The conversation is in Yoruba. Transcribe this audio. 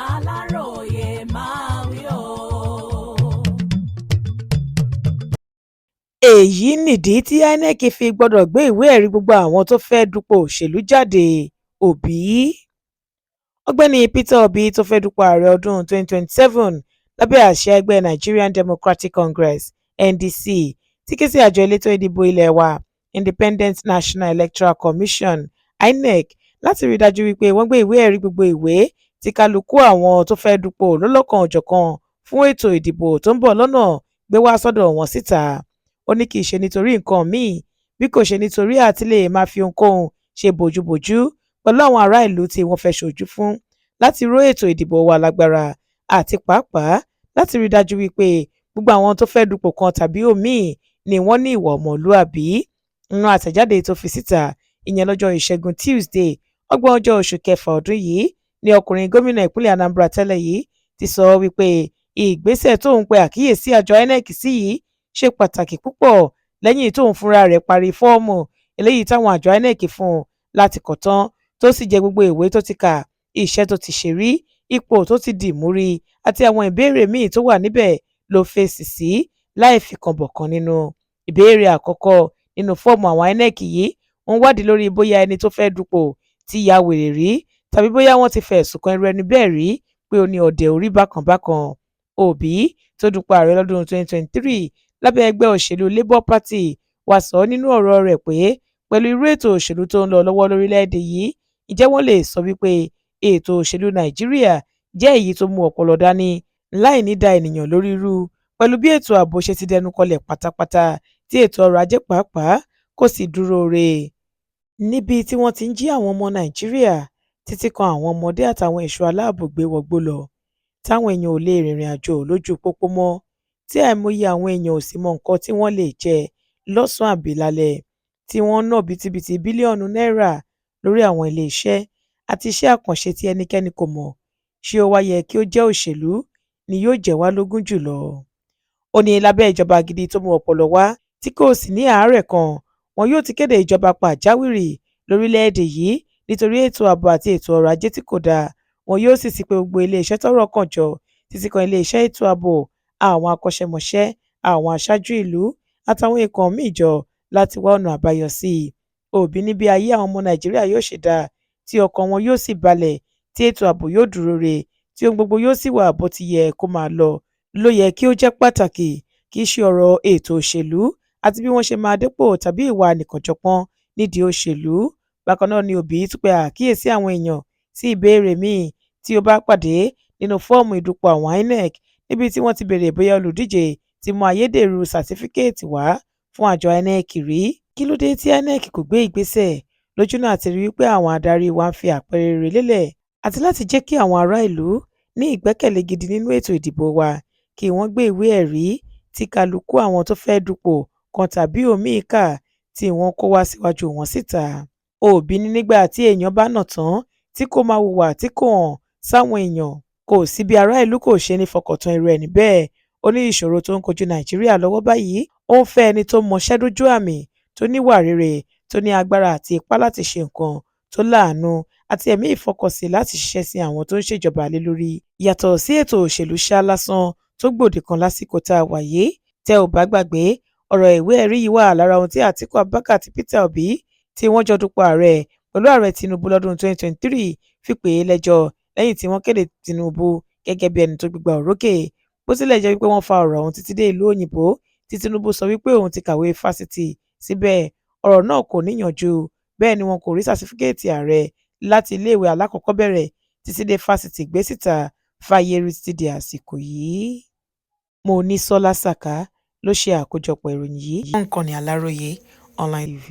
Aláròyé máa wí o. èyí nìdí tí INEC fi gbọ́dọ̀ gbé ìwé-ẹ̀rí gbogbo àwọn tó fẹ́ẹ́ dupò òṣèlú jáde. Òbí ọ̀gbẹ́ni Peter Obi tó fẹ́ẹ́ dupò ààrẹ ọdún 2027 lábẹ́ àsíá ẹgbẹ́ Nigerian Democratic Congress (NDC) ti ké sí àjọ elétò ìdìbò ilé wa Independent National Electoral Commission (INEC) láti rí i dájú wípé wọ́n gbé ìwé-ẹ̀rí gbogbo ìwé tí kálukú àwọn tó fẹ́ẹ́ dupò lọ́lọ́kan-ò-jọ̀kan fún ètò ìdìbò tó ń bọ̀ lọ́nà gbé wá sọ́dọ̀ wọn síta. Ó ní kì í ṣe nítorí nǹkan míì bí kò ṣe nítorí àti lè máa fi ohunkóhun ṣe bójúbójú pẹ̀lú àwọn ará ìlú tí wọ́n fẹ́ ṣojú fún láti ró ètò ìdìbò wa lágbára àti pàápàá láti rí i dájú wípé gbogbo àwọn tó fẹ́ dupò kan tàbí òmíì ni wọ́n ní ìwà ọmọlúàbí. Nínú àtẹ̀jáde tó fi síta ìyẹn lọ́jọ́ Ìṣẹ́gun Tuesday 30 oṣù kẹfà ọdún yìí ni ọkùnrin gómìnà ìpínlẹ̀ Anambra tẹ́lẹ̀ yìí ti sọ wípé ìgbésẹ̀ tóun pe àkíyèsí àjọ INEC sí yìí ṣe pàtàkì púpọ̀ lẹ́yìn tóun fúnra rẹ̀ parí fọ́ọ̀mù eléyìí táwọn àjọ INEC fún un láti kọ tán tó sì jẹ gbogbo ìwé tó ti kà, iṣẹ́ tó ti ṣe rí, ipò tó ti dì mú rí àti àwọn ìbéèrè míì tó wà níbẹ̀ ló fèsì sí láì fikànbọ̀kan nínú. Ìbéèrè àkọ́kọ́ nínú fọ́ọ̀mù àwọn INEC yìí ń wádìí lórí bóyá ẹni tó fẹ́ dupò ti ya wèrè rí tàbí bóyá wọ́n ti fẹ̀sùn kan irú ẹni bẹ́ẹ̀ rí pé ó ní ọ̀dẹ̀ orí bákan bákan. Òbí tó dupò ààrẹ lọ́dún 2023 lábẹ́ ẹgbẹ́ òṣèlú Labour Party wá sọ nínú ọ̀rọ̀ rẹ̀ pé pẹ̀lú irú ètò òṣèlú tó ń lọ lọ́wọ́ lórílẹ̀‐èdè yìí ǹjẹ́ wọ́n lè sọ wípé ètò òṣèlú Nàìjíríà jẹ́ èyí tó mú ọpọlọ dání láì ní da ènìyàn lórí rú pẹ̀lú bí ètò ààbò ṣe ti dẹnu kọlẹ̀ pátápátá tí ètò ọrọ̀ ajé pàápàá kò sì dúró re. Níbi tí wọ́n ti ń jí àwọn ọmọ Nàìjíríà títí kan àwọn ọmọdé àtàwọn ẹ̀ṣọ́ aláàbò gbé wọgbó lọ táwọn èèyàn ò lè rìnrìn àjò lójú pópó mọ́ tí àìmọye àwọn èèyàn ò sì mọ nǹkan tí wọ́n lè jẹ lọ́sàn-án àbí lálẹ́ tí wọ́n ń ná bítíbitì bílíọ̀nù náírà lórí àwọn iléeṣẹ́ àti iṣẹ́ àkànṣe tí ẹnikẹ́ni kò mọ̀, ṣé ó wá yẹ kí ó jẹ́ òṣèlú ni yóò jẹ wá lógún jùlọ? Ó ní lábẹ́ ìjọba gidi tó mú ọpọlọ wá tí kò sì ní àárẹ̀ kan wọn yóò ti kéde ìjọba pàjáwìrì lórílẹ̀‐èdè yìí nítorí ètò ààbò àti ètò ọrọ̀ ajé tí kò dáa. Wọn yóò sì ti pe gbogbo iléeṣẹ́ tọ́rọ̀ kàn jọ títí kan iléeṣẹ́ ètò ààbò, àwọn akọ́ṣẹ́mọṣẹ́, àwọn aṣáájú ìlú àtàwọn ikọ̀ míì jọ láti wá ọ̀nà àbáyọ sí i. Òbí ní bí ayé àwọn ọmọ Nàìjíríà yóò ṣe dáa tí ọkàn wọn yóò sì balẹ̀ tí ètò ààbò yóò dúró re tí ohun gbogbo yóò sì wà bó ti yẹ kó máa ló yẹ kí ó jẹ́ pàtàkì kì í ṣe ọ̀rọ̀ ètò òṣèlú àti bí wọ́n ṣe máa dépò tàbí ìwà nìkànjọpọ́n nídìí òṣèlú. Bákan náà ni Òbí tún pe àkíyèsí àwọn èèyàn sí ìbéèrè míì tí ó bá pàdé nínú fọ́ọ̀mù ìdupò àwọn INEC níbi tí wọ́n ti béèrè bóyá olùdíje ti mú ayédèrú sàtífíkẹ́ẹ̀tì wá fún àjọ INEC rí. Kí ló dé tí INEC kò gbé ìgbésẹ̀ lójúnà àti rí wípé àwọn adarí wa ń fi àpẹẹrẹ rere lélẹ̀ àti láti jẹ́ kí àwọn ará ìlú ní ìgbẹ́kẹ̀lé gidi nínú ètò ìdìbò wa kí wọ́n gbé ìwé ẹ̀rí tí kálukú àwọn tó fẹ́ dupò kan tàbí òmíì kà tí wọ́n kó wá síwájú wọn síta. Òbí ní nígbà tí èèyàn bá nà tán tí kò máa hùwà tí kò hàn sáwọn èèyàn kò sí bí ará ìlú kò ṣe ní fọkàntán irú ẹni bẹ́ẹ̀. Ó ní ìṣòro tó ń kojú Nàìjíríà lọ́wọ́ báyìí ó ń fẹ́ ẹni tó mọṣẹ́ dójú àmì tó níwà rere tó ní agbára àti ipá láti ṣe nǹkan tó láàánú àti ẹ̀mí ìfọkànsìn láti ṣiṣẹ́ sí àwọn tó ń ṣèjọba lé lórí. Yàtọ̀ sí ètò òṣèlú ṣá lásán tó gbòde kan lásìkò tá a wà yìí tẹ́ ò bá gbàgbé ọ̀rọ̀ ìwé ẹ̀rí yìí wà lára ohun tí Àtíkù Abubakar àti Peter Obi tí wọ́n jọ dupò ààrẹ pẹ̀lú ààrẹ Tinubu lọ́dún 2023 fi pè é lẹ́jọ́ lẹ́yìn tí wọ́n kéde Tinubu gẹ́gẹ́ bí ẹni tó gbégbá òrókè. Bó tilẹ̀ jẹ́ wípé wọ́n fa ọ̀rọ̀ ọ̀hún títí dé ìlú òyìnbó tí Tinubu sọ wípé òun ti kàwé fásitì síbẹ̀ ọ̀rọ̀ náà kò níyànjú bẹ́ẹ̀ ni wọn kò rí sàtífíkẹ́ẹ̀tì ààrẹ láti iléèwé alákọ̀ọ́bẹ̀rẹ̀ títí dé fásitì gbé síta fáyé rí títí di àsìkò yìí. Monísọ́lá Sàká ló ṣe àkójọpọ̀ ìròyìn yìí. Ìkànnì Aláròyé Online TV.